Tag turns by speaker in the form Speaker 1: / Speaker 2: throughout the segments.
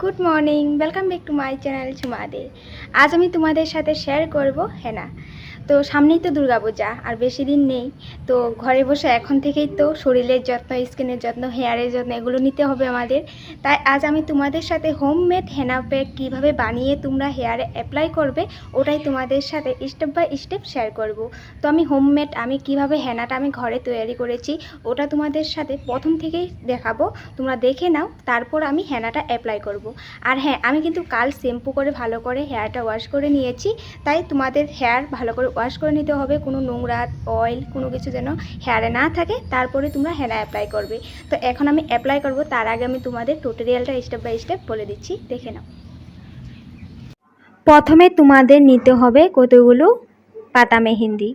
Speaker 1: Good morning, welcome back to my channel Jhuma De. আজ আমি তোমাদের সাথে শেয়ার করব হেনা। তো সামনেই তো দুর্গাপূজা, আর বেশি দিন নেই। তো ঘরে বসে এখন থেকেই তো শরীরের যত্ন, স্কিনের যত্ন, হেয়ারের যত্ন এগুলো নিতে হবে আমাদের। তাই আজ আমি তোমাদের সাথে হোমমেড হেনা প্যাক কীভাবে বানিয়ে তোমরা হেয়ারে অ্যাপ্লাই করবে ওটাই তোমাদের সাথে স্টেপ বাই স্টেপ শেয়ার করব। তো আমি কীভাবে হেনাটা আমি ঘরে তৈরি করেছি ওটা তোমাদের সাথে প্রথম থেকেই দেখাবো। তোমরা দেখে নাও, তারপর আমি হেনাটা অ্যাপ্লাই করব। আর হ্যাঁ, আমি কিন্তু কাল শ্যাম্পু করে ভালো করে হেয়ারটা ওয়াশ করে নিয়েছি। তাই তোমাদের হেয়ার ভালো করে ওয়াশ করে নিতে হবে, কোনো নোংরা অয়েল কোনো কিছু যেন হেয়ারে না থাকে, তারপরে তোমরা হেনা অ্যাপ্লাই করবে। তো এখন আমি অ্যাপ্লাই করব, তার আগে আমি তোমাদের টিউটোরিয়ালটা স্টেপ বাই স্টেপ বলে দিচ্ছি, দেখে নাও। প্রথমে তোমাদের নিতে হবে কতগুলো পাতা মেহেন্দি।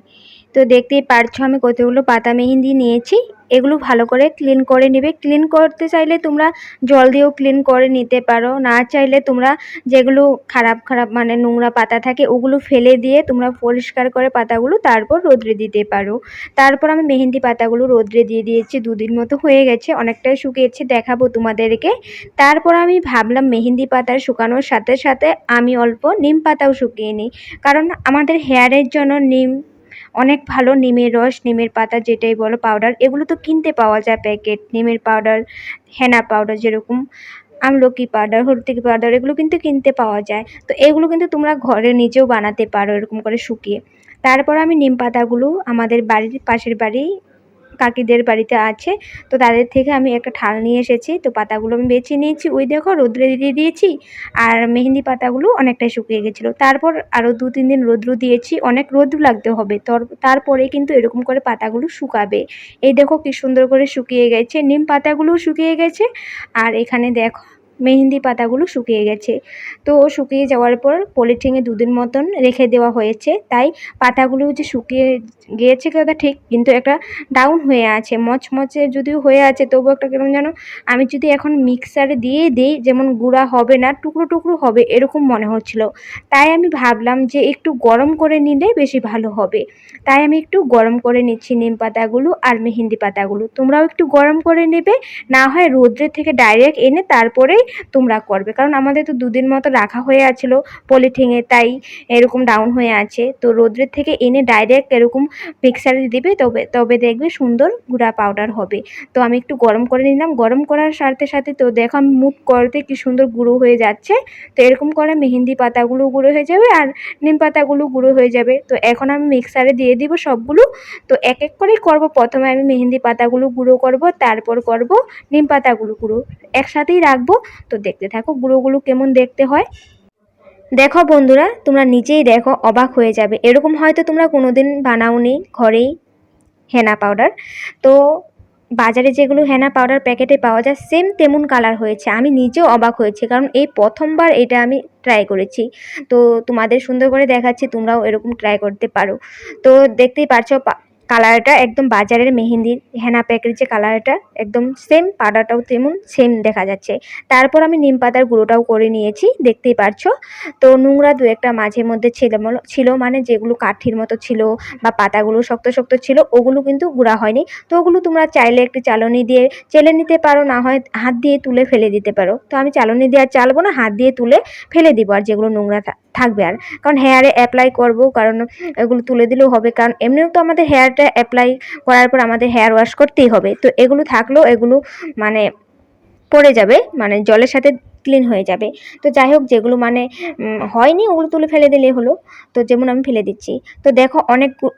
Speaker 1: তো দেখতেই পারছো আমি কতগুলো পাতা মেহেন্দি নিয়েছি। এগুলো ভালো করে ক্লিন করে নেবে। ক্লিন করতে চাইলে তোমরা জল দিয়েও ক্লিন করে নিতে পারো, না চাইলে তোমরা যেগুলো খারাপ মানে নোংরা পাতা থাকে ওগুলো ফেলে দিয়ে তোমরা পরিষ্কার করে পাতাগুলো তারপর রোদ্রে দিতে পারো। তারপর আমি মেহেন্দি পাতাগুলো রোদ্রে দিয়ে দিয়েছি, 2 দিন মতো হয়ে গেছে, অনেকটাই শুকিয়েছে, দেখাবো তোমাদেরকে। তারপর আমি ভাবলাম মেহেন্দি পাতা শুকানোর সাথে সাথে আমি অল্প নিম পাতাও শুকিয়ে নিই, কারণ আমাদের হেয়ারের জন্য নিম অনেক ভালো। নিমের রস, নিমের পাতা যেটাই বলো, পাউডার, এগুলো তো কিনতে পাওয়া যায় প্যাকেট। নিমের পাউডার, হেনা পাউডার, যেরকম আমলকি পাউডার, হলদি পাউডার, এগুলো কিন্তু কিনতে পাওয়া যায়। তো এগুলো কিন্তু তোমরা ঘরে নিজেও বানাতে পারো এরকম করে শুকিয়ে। তারপর আমি নিম পাতাগুলো আমাদের বাড়ির পাশের বাড়ি কাকিদের বাড়িতে আছে, তো তাদের থেকে আমি একটা ঠাল নিয়ে এসেছি। তো পাতাগুলো আমি বেছে নিয়েছি, ওই দেখো রোদ্রে দিয়ে দিয়েছি। আর মেহেন্দি পাতাগুলো অনেকটাই শুকিয়ে গেছিলো। তারপর আরও 2-3 দিন রোদ্র দিয়েছি, অনেক রোদ্র লাগতে হবে, তারপরে কিন্তু এরকম করে পাতাগুলো শুকাবে। এই দেখো কি সুন্দর করে শুকিয়ে গেছে, নিম পাতাগুলোও শুকিয়ে গেছে, আর এখানে দেখো মেহেন্দি পাতাগুলো শুকিয়ে গেছে। তো শুকিয়ে যাওয়ার পর পলিথিনে 2 দিন মতন রেখে দেওয়া হয়েছে। তাই পাতাগুলো যে শুকিয়ে গিয়েছে কথা ঠিক, কিন্তু একটা ডাউন হয়ে আছে, মচমচে যদিও হয়ে আছে, তবু একটা কেমন যেন, আমি যদি এখন মিক্সারে দিয়ে দিই যেমন গুঁড়া হবে না, টুকরো টুকরো হবে এরকম মনে হচ্ছিল। তাই আমি ভাবলাম যে একটু গরম করে নিলে বেশি ভালো হবে। তাই আমি একটু গরম করে নিচ্ছি নিম পাতাগুলো আর মেহেন্দি পাতাগুলো। তোমরাও একটু গরম করে নেবে, না হয় রোদ্রে থেকে ডাইরেক্ট এনে তারপরেই তোমরা করবে, কারণ আমাদের তো 2 দিন মতো রাখা হয়ে আছিল পলিথিনে, তাই এরকম ডাউন হয়ে আছে। তো রোদ্রের থেকে এনে ডাইরেক্ট এরকম মিক্সারে দিবে, তবে দেখবে সুন্দর গুঁড়া পাউডার হবে। তো আমি একটু গরম করে নিলাম, গরম করার সাথে সাথে তো দেখো আমি মুখ করতে কি সুন্দর গুঁড়ো হয়ে যাচ্ছে। তো এরকম করে মেহেন্দি পাতাগুলো গুঁড়ো হয়ে যাবে আর নিম পাতাগুলো গুঁড়ো হয়ে যাবে। তো এখন আমি মিক্সারে দিয়ে দিব সবগুলো। তো এক এক করেই করব, প্রথমে আমি মেহেন্দি পাতাগুলো গুঁড়ো করব, তারপর করব নিম পাতাগুলো গুঁড়ো, একসাথেই রাখবো। তো দেখতে থাকো গুঁড়োগুলো কেমন দেখতে হয়। দেখো বন্ধুরা, তোমরা নিজেই দেখো, অবাক হয়ে যাবে। এরকম হয়তো তোমরা কোনোদিন বানাওনি ঘরেই হেনা পাউডার। তো বাজারে যেগুলো হেনা পাউডার প্যাকেটে পাওয়া যায় সেম তেমন কালার হয়েছে। আমি নিজেও অবাক হয়েছি, কারণ এই প্রথমবার এটা আমি ট্রাই করেছি। তো তোমাদের সুন্দর করে দেখাচ্ছি, তোমরাও এরকম ট্রাই করতে পারো। তো দেখতেই পারছো কালারটা একদম বাজারের মেহেন্দির হেনা প্যাকের যে কালারটা একদম সেম, পাউডারটাও তেমন সেম দেখা যাচ্ছে। তারপর আমি নিম পাতার গুঁড়োটাও করে নিয়েছি, দেখতেই পারছো। তো নোংরা 2-একটা মাঝে মধ্যে ছিল, মানে যেগুলো কাঠির মতো ছিল বা পাতাগুলো শক্ত শক্ত ছিল, ওগুলো কিন্তু গুঁড়া হয়নি। তো ওগুলো তোমরা চাইলে একটি চালনি দিয়ে চেলে নিতে পারো, না হয় হাত দিয়ে তুলে ফেলে দিতে পারো। তো আমি চালনি দিয়ে আর চালবো না, হাত দিয়ে তুলে ফেলে দিব, আর যেগুলো নোংরা থাকবে। আর কারণ হেয়ারে অ্যাপ্লাই করব, কারণ এগুলো তুলে দিলেও হবে, কারণ এমনিও তো আমাদের হেয়ারটা অ্যাপ্লাই করার পর আমাদের হেয়ার ওয়াশ করতেই হবে। তো এগুলো থাকলেও এগুলো মানে পড়ে যাবে, মানে জলের সাথে ক্লিন হয়ে যাবে। তো যাই হোক, যেগুলো মানে হয়নি ওগুলো তুলে ফেলে দিলেই হলো। তো যেমন আমি ফেলে দিচ্ছি। তো দেখো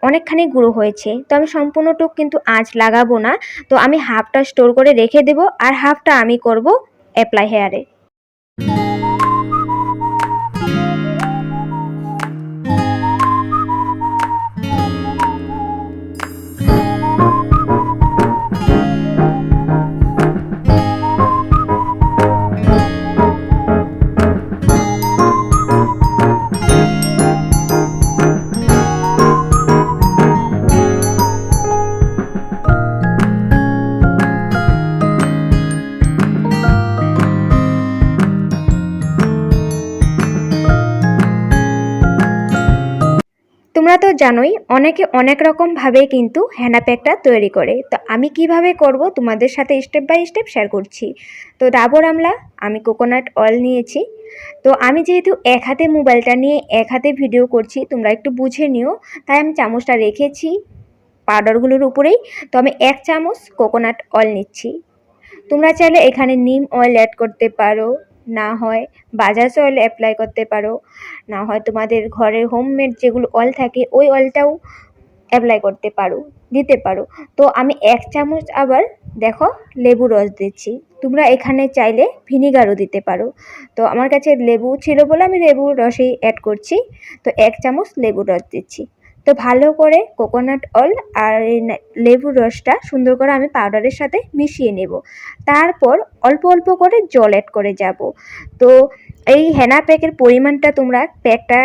Speaker 1: অনেকখানি গুঁড়ো হয়েছে। তো আমি সম্পূর্ণটুকু কিন্তু আঁচ লাগাবো না। তো আমি হাফটা স্টোর করে রেখে দেবো, আর হাফটা আমি করব অ্যাপ্লাই হেয়ারে। তোমরা তো জানোই অনেকে অনেক রকমভাবে কিন্তু হেনা প্যাকটা তৈরি করে। তো আমি কিভাবে করব তোমাদের সাথে স্টেপ বাই স্টেপ শেয়ার করছি। তো ডাবর আমলা, আমি কোকোনাট অয়েল নিয়েছি। তো আমি যেহেতু এক হাতে মোবাইলটা নিয়ে এক হাতে ভিডিও করছি, তোমরা একটু বুঝে নিও, তাই আমি চামচটা রেখেছি পাউডারগুলোর উপরেই। তো আমি 1 চামচ কোকোনাট অয়েল নিচ্ছি। তোমরা চাইলে এখানে নিম অয়েল অ্যাড করতে পারো, না হয় বাজাজ অয়েল অ্যাপ্লাই করতে পারো, না হয় তোমাদের ঘরের হোমমেড যেগুলো অয়েল থাকে ওই অয়েলটাও অ্যাপ্লাই করতে পারো, দিতে পারো। তো আমি 1 চামচ আবার দেখো লেবু রস দিচ্ছি। তোমরা এখানে চাইলে ভিনিগারও দিতে পারো। তো আমার কাছে লেবু ছিল বলে আমি লেবুর রসই অ্যাড করছি। তো 1 চামচ লেবুর রস দিচ্ছি। তো ভালো করে কোকোনাট অয়েল আর লেবুর রসটা সুন্দর করে আমি পাউডারের সাথে মিশিয়ে নেব। তারপর অল্প অল্প করে জল অ্যাড করে যাব। তো এই হেনা প্যাকের পরিমাণটা তোমরা প্যাকটা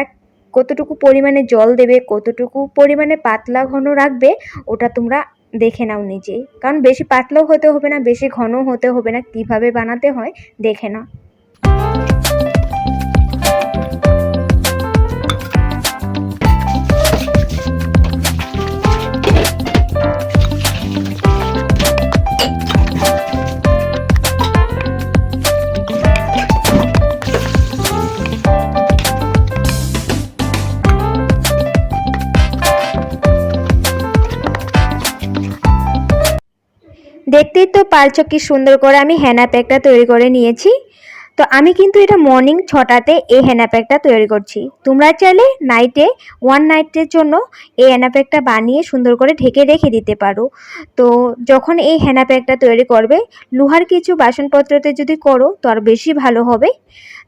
Speaker 1: কতটুকু পরিমাণে জল দেবে, কতটুকু পরিমাণে পাতলা ঘন রাখবে, ওটা তোমরা দেখে নাও নিজে। কারণ বেশি পাতলাও হতে হবে না, বেশি ঘনও হতে হবে না, কিভাবে বানাতে হয় দেখে নাও। দেখতেই তো পারছো কি সুন্দর করে আমি হেনা প্যাকটা তৈরি করে নিয়েছি। তো আমি কিন্তু এটা মর্নিং 6টাতে এই হেনা প্যাকটা তৈরি করছি। তোমরা চাইলে নাইটে 1 নাইটের জন্য এই হেনা প্যাকটা বানিয়ে সুন্দর করে ঢেকে রেখে দিতে পারো। তো যখন এই হেনা প্যাকটা তৈরি করবে, লোহার কিছু বাসনপত্রতে যদি করো তো আর বেশি ভালো হবে।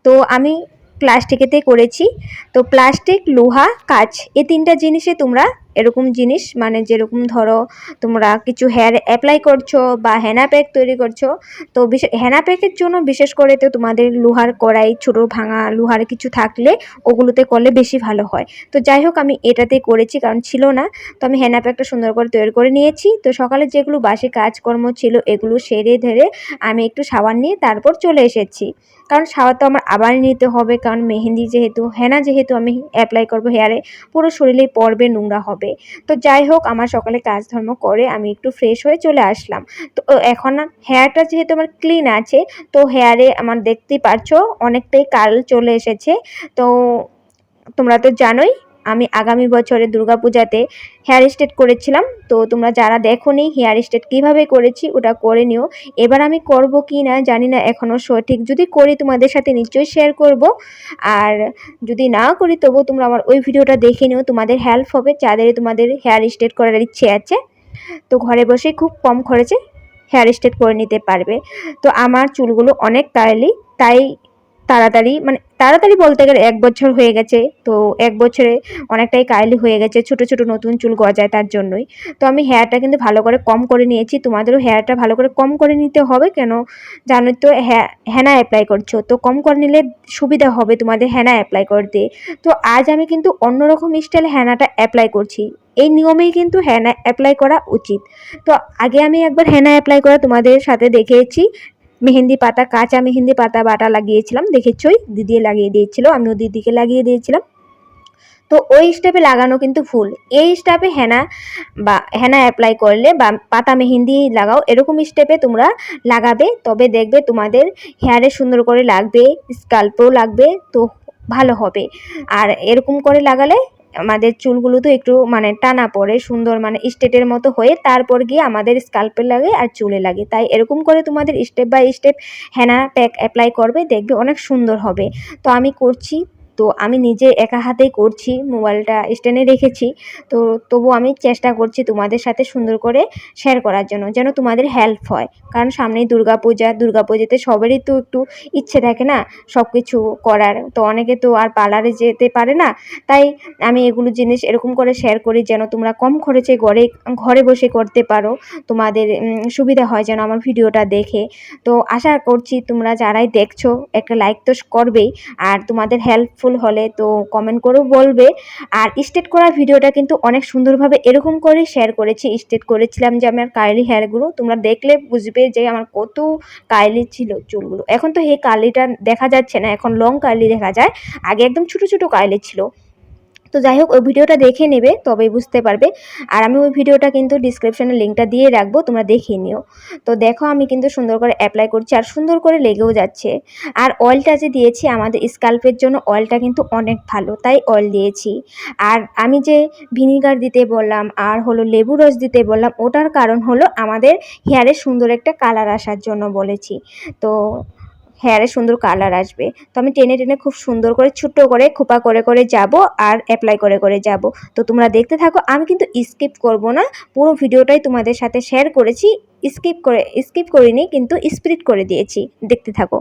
Speaker 1: তো আমি প্লাস্টিকেতে করেছি। তো প্লাস্টিক, লোহা, কাঁচ এই 3টা জিনিসে তোমরা এরকম জিনিস মানে যেরকম ধরো তোমরা কিছু হেয়ার অ্যাপ্লাই করছো বা হেনা প্যাক তৈরি করছো, তো হেনা প্যাকের জন্য বিশেষ করে তো তোমাদের লোহার কড়াই, ছোটো ভাঙা লোহার কিছু থাকলে ওগুলোতে করলে বেশি ভালো হয়। তো যাই হোক আমি এটাতেই করেছি, কারণ ছিল না। তো আমি হেনা প্যাকটা সুন্দর করে তৈরি করে নিয়েছি। তো সকালে যেগুলো বাসি কাজকর্ম ছিল এগুলো সেরে ধরে আমি একটু সাবান নিয়ে তারপর চলে এসেছি। কারণ শাওয়ার তো আমার আবার নিতে হবে, কারণ মেহেন্দি যেহেতু, হেনা যেহেতু আমি অ্যাপ্লাই করবো হেয়ারে, পুরো শরীরেই পড়বে, নোংরা হবে। তো যাই হোক আমার সকালে কাজধর্ম করে আমি একটু ফ্রেশ হয়ে চলে আসলাম। তো এখন হেয়ারটা যেহেতু আমার ক্লিন আছে, তো হেয়ারে আমার দেখতেই পারছো অনেকটাই কার্ল চলে এসেছে। তো তোমরা তো জানোই আমি আগামী বছরে দুর্গাপূজাতে হেয়ার স্ট্রেট করেছিলাম। তো তোমরা যারা দেখোনি হেয়ার স্ট্রেট কীভাবে করেছি ওটা করে নিও। এবার আমি করব কি না জানি না এখনও সঠিক, যদি করি তোমাদের সাথে নিশ্চয়ই শেয়ার করব। আর যদি না করি তবু তোমরা আমার ওই ভিডিওটা দেখে নিও, তোমাদের হেল্প হবে যাদের তোমাদের হেয়ার স্ট্রেট করার ইচ্ছে আছে। তো ঘরে বসে খুব কম খরচে হেয়ার স্ট্রেট করে নিতে পারবে। তো আমার চুলগুলো অনেক কার্লি, তাই তাড়াতাড়ি, মানে তাড়াতাড়ি বলতে গেলে 1 বছর হয়ে গেছে। তো 1 বছরে অনেকটাই কার্লি হয়ে গেছে, ছোট ছোট নতুন চুল গজায় তার জন্যই। তো আমি হেয়ারটা কিন্তু ভালো করে কম করে নিয়েছি। তোমাদেরও হেয়ারটা ভালো করে কম করে নিতে হবে, কেন জানোই তো হেনা অ্যাপ্লাই করছো, তো কম করে নিলে সুবিধা হবে তোমাদের হেনা অ্যাপ্লাই করতে। তো আজ আমি কিন্তু অন্যরকম স্টাইলে হেনাটা অ্যাপ্লাই করছি। এই নিয়মেই কিন্তু হেনা অ্যাপ্লাই করা উচিত। তো আগে আমি একবার হেনা অ্যাপ্লাই করা তোমাদের সাথে দেখিয়েছি। মেহেন্দি পাতা, কাঁচা মেহেন্দি পাতা বাটা লাগিয়েছিলাম, দেখেছই দিদি লাগিয়ে দিয়েছিল, আমিও দিদিকে লাগিয়ে দিয়েছিলাম। তো ওই স্টেপে লাগানো কিন্তু ভুল। এই স্টেপে হেনা অ্যাপ্লাই করলে বা পাতা মেহেন্দি লাগাও, এরকম স্টেপে তোমরা লাগাবে, তবে দেখবে তোমাদের হেয়ারে সুন্দর করে লাগবে, স্কাল্পও লাগবে, তো ভালো হবে। আর এরকম করে লাগালে আমাদের চুলগুলো তো একটু মানে টানা পড়ে, সুন্দর মানে স্ট্রেটের মতো হয়ে তারপর গিয়ে আমাদের স্কাল্পে লাগে আর চুলে লাগে। তাই এরকম করে তোমাদের step by step henna pack apply করবে, দেখবে অনেক সুন্দর হবে। তো আমি করছি, তো আমি নিজে একা হাতেই করছি, মোবাইলটা স্ট্যান্ডে রেখেছি। তো তবু আমি চেষ্টা করছি তোমাদের সাথে সুন্দর করে শেয়ার করার জন্য, যেন তোমাদের হেল্প হয়। কারণ সামনেই দুর্গাপূজাতে সবারই তো একটু ইচ্ছে থাকে না সব কিছু করার, তো অনেকে তো আর পার্লারে যেতে পারে না। তাই আমি এগুলো জিনিস এরকম করে শেয়ার করি যেন তোমরা কম খরচে ঘরে বসে করতে পারো, তোমাদের সুবিধা হয় যেন আমার ভিডিওটা দেখে। তো আশা করছি তোমরা যারাই দেখছো একটা লাইক তো করবেই, আর তোমাদের হেল্পফুল হলে তো কমেন্ট করেও বলবে। আর স্ট্রেট করা ভিডিওটা কিন্তু অনেক সুন্দরভাবে এরকম করে শেয়ার করেছি। স্ট্রেট করেছিলাম যে আমার কার্লি হেয়ারগুলো তোমরা দেখলে বুঝবে যে আমার কত কার্লি ছিল চুলগুলো। এখন তো এই কার্লিটা দেখা যাচ্ছে না, এখন লং কার্লি দেখা যায়, আগে একদম ছোট ছোট কার্লি ছিল। তো যাই হোক ওই ভিডিওটা দেখে নেবে, তবেই বুঝতে পারবে। আর আমি ওই ভিডিওটা কিন্তু ডিসক্রিপশনে লিঙ্কটা দিয়ে রাখবো, তোমরা দেখে নিও। তো দেখো আমি কিন্তু সুন্দর করে অ্যাপ্লাই করছি আর সুন্দর করে লেগেও যাচ্ছে। আর অয়েলটা যে দিয়েছি আমাদের স্কাল্পের জন্য, অয়েলটা কিন্তু অনেক ভালো, তাই অয়েল দিয়েছি। আর আমি যে ভিনিগার দিতে বললাম আর হলো লেবু রস দিতে বললাম, ওটার কারণ হলো আমাদের হেয়ারে সুন্দর একটা কালার আসার জন্য বলেছি। তো হেয়ারে সুন্দর কালার আসবে। তো আমি টেনে টেনে খুব সুন্দর করে ছোট্ট করে খোপা করে করে যাব আর অ্যাপ্লাই করে করে যাব। তো তোমরা দেখতে থাকো, আমি কিন্তু স্কিপ করব না, পুরো ভিডিওটাই তোমাদের সাথে শেয়ার করেছি। স্কিপ করিনি, কিন্তু স্প্লিট করে দিয়েছি, দেখতে থাকো।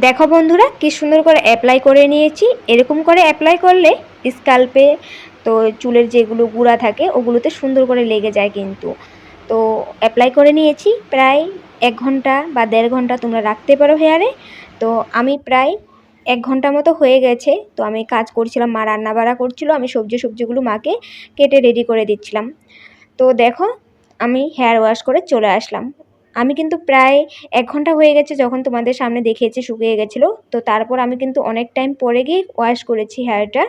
Speaker 1: দেখো বন্ধুরা কি সুন্দর করে অ্যাপ্লাই করে নিয়েছি। এরকম করে অ্যাপ্লাই করলে স্কাল্পে তো চুলের যেগুলো গুঁড়া থাকে ওগুলোতে সুন্দর করে লেগে যায় কিন্তু। তো অ্যাপ্লাই করে নিয়েছি প্রায় 1 ঘন্টা বা 1.5 ঘন্টা তোমরা রাখতে পারো হেয়ারে। তো আমি প্রায় 1 ঘন্টা মতো হয়ে গেছে। তো আমি কাজ করছিলাম, মা রান্না বাড়া করছিল, আমি সবজিগুলো মাকে কেটে রেডি করে দিচ্ছিলাম। তো দেখো আমি হেয়ার ওয়াশ করে চলে আসলাম। আমি কিন্তু প্রায় 1 ঘন্টা হয়ে গেছে যখন তোমাদের সামনে দেখিয়েছি শুকিয়ে গেছিলো। তো তারপর আমি কিন্তু অনেক টাইম পরে গিয়ে ওয়াশ করেছি হেয়ারটা,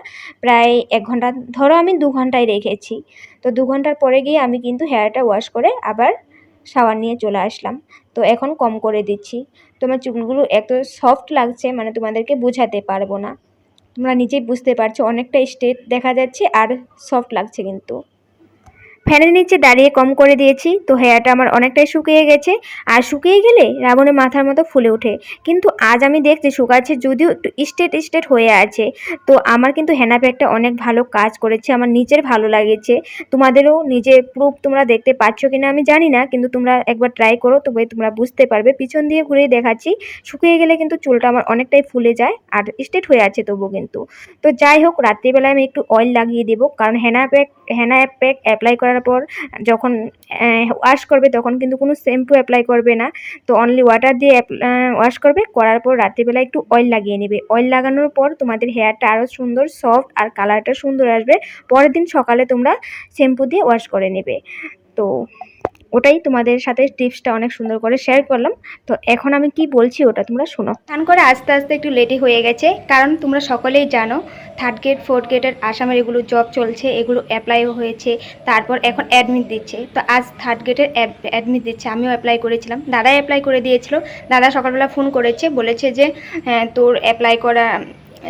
Speaker 1: প্রায় 1 ঘন্টা, ধরো আমি 2 ঘন্টায় রেখেছি। তো 2 ঘন্টার পরে গিয়ে আমি কিন্তু হেয়ারটা ওয়াশ করে আবার শাওয়ার নিয়ে চলে আসলাম। তো এখন কম করে দিচ্ছি। তোমার চুলগুলো এত সফট লাগছে মানে তোমাদেরকে বোঝাতে পারবো না, তোমরা নিজেই বুঝতে পারছো, অনেকটা স্ট্রেট দেখা যাচ্ছে আর সফট লাগছে কিন্তু। ফ্যানের নিচে দাঁড়িয়ে কম করে দিয়েছি। তো হেয়ারটা আমার অনেকটাই শুকিয়ে গেছে। আর শুকিয়ে গেলে রাবণের মাথার মতো ফুলে ওঠে, কিন্তু আজ আমি দেখছি শুকাচ্ছে যদিও একটু স্ট্রেট হয়ে আছে। তো আমার কিন্তু হেনা প্যাকটা অনেক ভালো কাজ করেছে, আমার নিজের ভালো লাগেছে। তোমাদেরও নিজে প্রুফ তোমরা দেখতে পাচ্ছ কিনা আমি জানি না, কিন্তু তোমরা একবার ট্রাই করো তবে তোমরা বুঝতে পারবে। পিছন দিয়ে ঘুরিয়ে দেখাচ্ছি, শুকিয়ে গেলে কিন্তু চুলটা আমার অনেকটাই ফুলে যায় আর স্ট্রেট হয়ে আছে তবু কিন্তু। তো যাই হোক, রাত্রিবেলায় আমি একটু অয়েল লাগিয়ে দেবো, কারণ হেনা প্যাক অ্যাপ্লাই করার পর যখন ওয়াশ করবে তখন কিন্তু কোনো শ্যাম্পু অ্যাপ্লাই করবে না। তো অনলি ওয়াটার দিয়ে ওয়াশ করবে, করার পর রাত্রিবেলা একটু অয়েল লাগিয়ে নেবে। অয়েল লাগানোর পর তোমাদের হেয়ারটা আরও সুন্দর সফট আর কালারটা সুন্দর আসবে। পরের দিন সকালে তোমরা শ্যাম্পু দিয়ে ওয়াশ করে নেবে। তো ওটাই তোমাদের সাথে টিপসটা অনেক সুন্দর করে শেয়ার করলাম। তো এখন আমি কি বলছি ওটা তোমরা শোনো। স্নান করে আস্তে আস্তে একটু লেটই হয়ে গেছে, কারণ তোমরা সকলেই জানো 3rd গ্রেড 4th গ্রেডের আসামের এগুলো জব চলছে, এগুলো অ্যাপ্লাইও হয়েছে, তারপর এখন অ্যাডমিট দিচ্ছে। তো আজ 3rd গ্রেডের অ্যাডমিট দিচ্ছে, আমিও অ্যাপ্লাই করেছিলাম, দাদাই অ্যাপ্লাই করে দিয়েছিল। দাদা সকালবেলা ফোন করেছে, বলেছে যে হ্যাঁ তোর অ্যাপ্লাই করা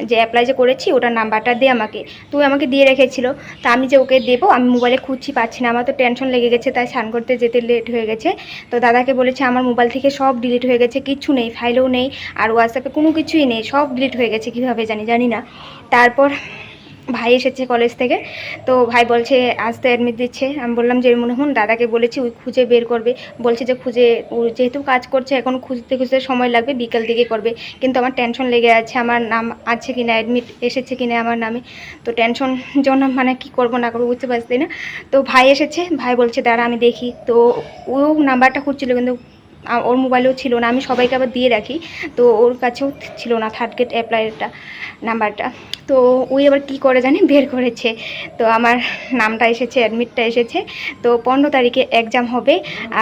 Speaker 1: যে অ্যাপ্লাই যে করেছি ওটার নাম্বারটা দে আমাকে। তুই আমাকে দিয়ে রেখেছিল, তা আমি যে ওকে দেবো, আমি মোবাইলে খুঁজছি পাচ্ছি না, আমার তো টেনশন লেগে গেছে, তাই স্নান করতে যেতে লেট হয়ে গেছে। তো দাদাকে বলেছে আমার মোবাইল থেকে সব ডিলিট হয়ে গেছে, কিচ্ছু নেই, ফাইলও নেই আর হোয়াটসঅ্যাপে কোনো কিছুই নেই, সব ডিলিট হয়ে গেছে, কীভাবে জানি না। তারপর ভাই এসেছে কলেজ থেকে, তো ভাই বলছে আজ তো অ্যাডমিট দিচ্ছে। আমি বললাম যে মনে হন দাদাকে বলেছি ওই খুঁজে বের করবে, বলছে যে খুঁজে, ও যেহেতু কাজ করছে এখন খুঁজতে খুঁজতে সময় লাগবে, বিকেল দিকে করবে। কিন্তু আমার টেনশন লেগে আছে, আমার নাম আছে কি না, অ্যাডমিট এসেছে কি না আমার নামে। তো টেনশন জন্য মানে কি করব না করবো বুঝতে পারছি না। তো ভাই এসেছে, ভাই বলছে দাঁড়া আমি দেখি। তো ও নাম্বারটা খুঁজছিল কিন্তু ওর মোবাইলেও ছিল না, আমি সবাইকে আবার দিয়ে রাখি, তো ওর কাছেও ছিল না 3rd গ্রেড অ্যাপ্লাইটা নাম্বারটা। তো ওই আবার কী করে জানি বের করেছে। তো আমার নামটা এসেছে, অ্যাডমিটটা এসেছে। তো 15 তারিখে এক্সাম হবে,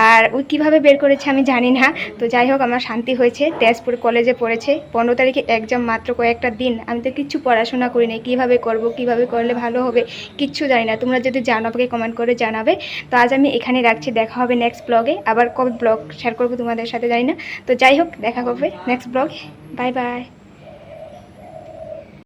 Speaker 1: আর ওই কীভাবে বের করেছে আমি জানি না। তো যাই হোক আমার শান্তি হয়েছে, তেজপুর কলেজে পড়েছে। 15 তারিখে এক্সাম, মাত্র কয়েকটা দিন, আমি তো কিচ্ছু পড়াশোনা করি নাই, কীভাবে করব, কীভাবে করলে ভালো হবে কিচ্ছু জানি না। তোমরা যদি জানো আমাকে কমেন্ট করে জানাবে। তো আজ আমি এখানে রাখছি, দেখা হবে নেক্সট ব্লগে। আবার কবে ব্লগ শেয়ার করবো তোমাদের সাথে জানি না। তো যাই হোক দেখা হবে নেক্সট ব্লগে। Bye bye.